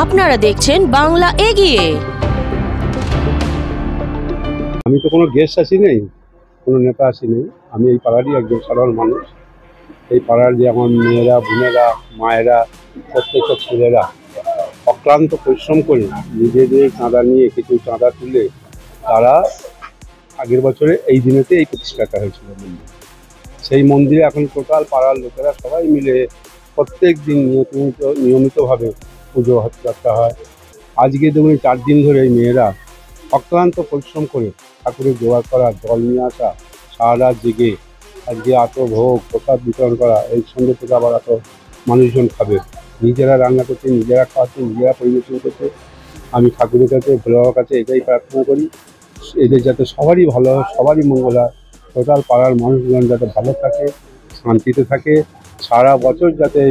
আপনারা দেখছেন বাংলা এগিয়ে। আমি তো কোনো গেস্ট আসি নেই, কোনো নেতা আসি নেই, আমি এই পাড়ারই একজন সাধারণ মানুষ। এই পাড়ার যে আমার মেয়েরা, বোনেরা, মায়েরা, প্রত্যেকটা ছেলেরা অক্লান্ত পরিশ্রম করে নিজেদের চাঁদা নিয়ে কিছু চাঁদা তুলে তারা আগের বছরে এই দিনেতে এই প্রতিষ্ঠাটা হয়েছিল মন্দির। সেই মন্দিরে এখন টোটাল পাড়ার লোকেরা সবাই মিলে প্রত্যেক দিন নিয়মিতভাবে পুজো যাত্রা হয়। আজকে দেখুন 4 দিন ধরে এই মেয়েরা অক্লান্ত পরিশ্রম করে ঠাকুরের জোগাড় করা, জল নিয়ে আসা, সারা রাত জেগে আজকে এত ভোগ প্রসাদ বিতরণ করা, এই সন্ধ্যে থেকে আবার এত মানুষজন খাবে, নিজেরা রান্না করছে, নিজেরা খাওয়াচ্ছে, নিজেরা পরিবেশন করছে। আমি ঠাকুরের কাছে, ভোলে বাবার কাছে এটাই প্রার্থনা করি, এদের যাতে সবারই ভালো হয়, সবারই মঙ্গল হয়, টোটাল পাড়ার মানুষজন যাতে ভালো থাকে, শান্তিতে থাকে, সারা বছর যাতে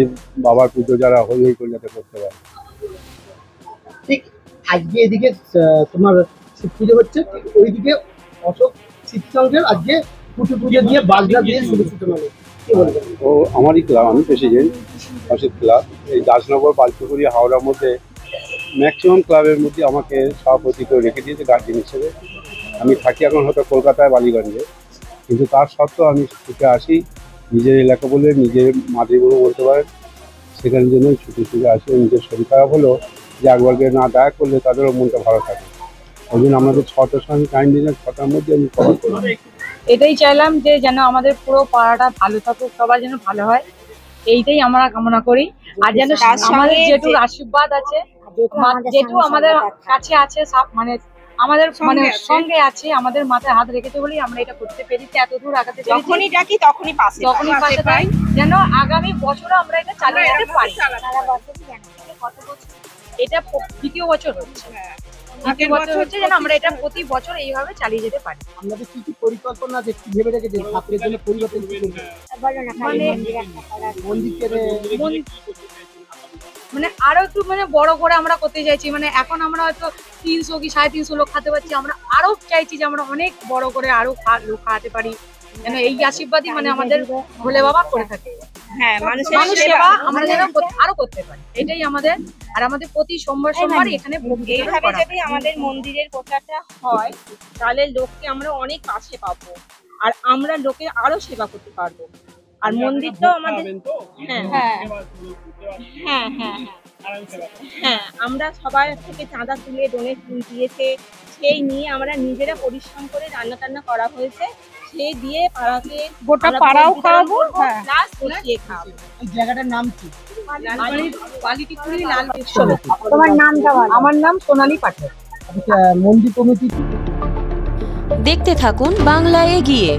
বাবার পুজো যারা হই হই করে যাতে করতে পারে। ঠিক আজকে এদিকে তোমার শিব পুজো হচ্ছে, ঠিক ওইদিকে অশোক স্মৃতিসংঘের আজকে পুজো দিয়ে বাজনা দিয়ে শুভ সূচনা হলো। কি বলবেন? ও আমারই ক্লাব, আমি প্রেসিডেন্ট অশোক ক্লাব। এই দাসনগর, বালচুকুড়ি, হাওড়ার মধ্যে ম্যাক্সিমাম ক্লাবের মধ্যে আমাকে সভাপতি করে রেখে দিয়েছে গার্জেন হিসেবে। আমি থাকি এখন হয়তো কলকাতায়, বালিগঞ্জে, কিন্তু তার সত্ত্বেও আমি ছুটে আসি নিজের এলাকা বলে, নিজের মাতৃভূমি বলতে পারেন, সেখানে জন্যই ছুটে ছুটে আসি। নিজের শরীর খারাপ হলো যে একবারকে না দেখা করলে তাদেরও মনটা ভালো থাকে, ওই জন্য আমাদের 6টার সময় টাইম দিলে 6টার মধ্যে আমি কভার করি। এটাই চাইলাম যে যেন আমাদের পুরো পাড়াটা ভালো থাকুক, সবার যেন ভালো হয়, এইটাই আমরা কামনা করি। আর যেন আমাদের যেটুকু আশীর্বাদ আছে, যেটু আমাদের কাছে আছে, মানে আমাদের মানে সঙ্গে আছে, আমাদের মাথায় হাত রেখেছে বলেই আমরা এটা করতে পেরেছি, এত দূর আগাতে পেরেছি। যখনই ডাকি তখনই পাশে পাই, যেন আগামী বছরও আমরা এটা চালিয়ে যেতে পারি। এটা 2য় বছর হচ্ছে, 2য় বছর হচ্ছে যেন আমরা এটা প্রতি বছর এইভাবে চালিয়ে যেতে পারি। আপনাদের কি কি পরিকল্পনা আছে, কি ভেবে রেখেছেন ঠাকুরের জন্য পরিবর্তন কি করবেন? মানে আরো একটু মানে বড় করে আমরা করতে চাইছি। মানে এখন আমরা হয়তো 300 কি 350 লোক খাতে পারছি, আমরা আরো চাইছি যে আমরা অনেক বড় করে আরো লোক খাওয়াতে পারি, যেন এই আশীর্বাদই মানে আমাদের ভোলে বাবা করে থাকে। হ্যাঁ, মানুষের সেবা আমরা যেন আরো করতে পারি, এটাই আমাদের। আর আমাদের প্রতি সোমবার এখানে এইভাবে যদি আমাদের মন্দিরের প্রচারটা হয় তাহলে লোককে আমরা অনেক কাছে পাবো, আর আমরা লোকের আরো সেবা করতে পারবো। আর মন্দিরটাও আমাদের হ্যাঁ আমরা সবাই থেকে চাঁদা তুলে ডোনেশন দিয়েছে, সেই নিয়ে আমরা নিজেরা পরিশ্রম করে রান্না টান্না করা হয়েছে, সেই দিয়ে পাড়াকে গোটা পাড়াও খাওয়াবো, প্লাস বসিয়ে খাওয়াবো। এই জায়গাটার নাম কি? বালিটিকুড়ি লাল বিশ্ববিদ্যালয়। তোমার নামটা বলো। আমার নাম সোনালী পাঠক। মন্দির কমিটি। দেখতে থাকুন বাংলা এগিয়ে।